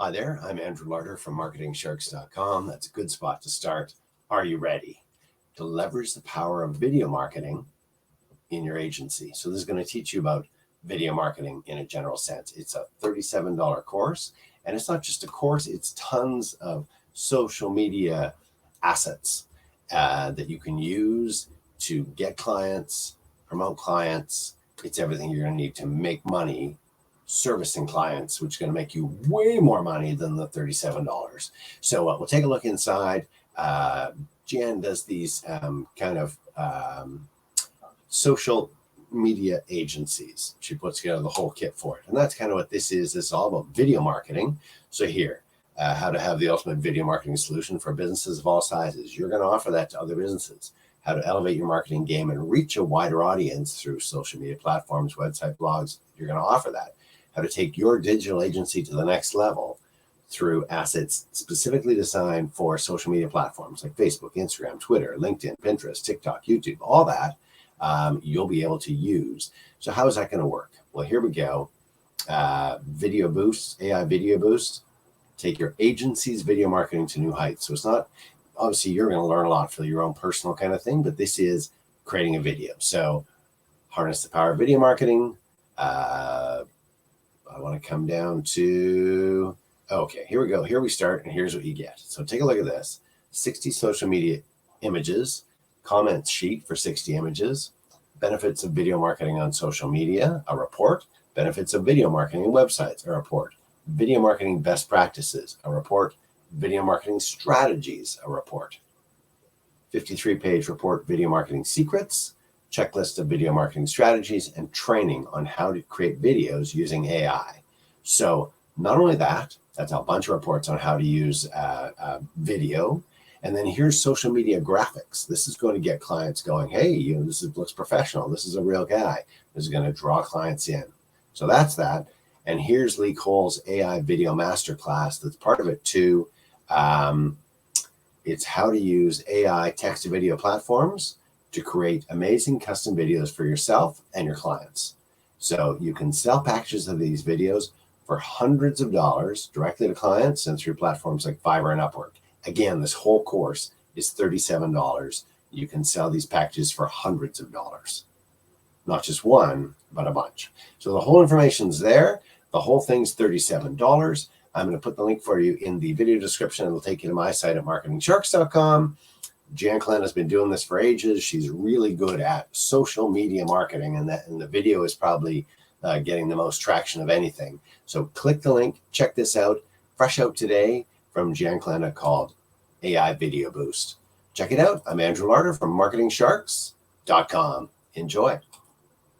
Hi there, I'm Andrew Larder from marketingsharks.com. That's a good spot to start. Are you ready to leverage the power of video marketing in your agency? So this is going to teach you about video marketing in a general sense. It's a $37 course, and it's not just a course, it's tons of social media assets that you can use to get clients, promote clients. It's everything you're going to need to make money servicing clients, which is going to make you way more money than the $37. So we'll take a look inside. Jeanne does these social media agencies. She puts together the whole kit for it. And that's kind of what this is. This is all about video marketing. So here, how to have the ultimate video marketing solution for businesses of all sizes. You're going to offer that to other businesses. How to elevate your marketing game and reach a wider audience through social media platforms, website, blogs. You're going to offer that. How to take your digital agency to the next level through assets specifically designed for social media platforms like Facebook, Instagram, Twitter, LinkedIn, Pinterest, TikTok, YouTube, all that you'll be able to use. So how is that going to work? Well, here we go. Video Boost, AI Video Boost. Take your agency's video marketing to new heights. So it's not, obviously you're going to learn a lot for your own personal kind of thing, but this is creating a video. So harness the power of video marketing. I want to come down to, okay, here we go. Here we start, and here's what you get. So take a look at this. 60 social media images, comments sheet for 60 images, benefits of video marketing on social media, a report, benefits of video marketing in websites, a report, video marketing best practices, a report, video marketing strategies, a report, 53-page report, video marketing secrets, checklist of video marketing strategies, and training on how to create videos using AI. So not only that, that's a bunch of reports on how to use video. And then here's social media graphics. This is going to get clients going, hey, this looks professional. This is a real guy. This is going to draw clients in. So that's that. And here's Lee Cole's AI video masterclass. That's part of it too. It's how to use AI text to video platforms to create amazing custom videos for yourself and your clients. So you can sell packages of these videos for hundreds of dollars directly to clients and through platforms like Fiverr and Upwork. Again, this whole course is $37. You can sell these packages for hundreds of dollars. Not just one, but a bunch. So the whole information's there. The whole thing's $37. I'm going to put the link for you in the video description. It'll take you to my site at marketingsharks.com. Jeanne Kolenda has been doing this for ages. She's really good at social media marketing, and the video is probably getting the most traction of anything. So click the link, check this out. Fresh out today from Jeanne Kolenda called AI Video Boost. Check it out. I'm Andrew Larder from marketingsharks.com. Enjoy.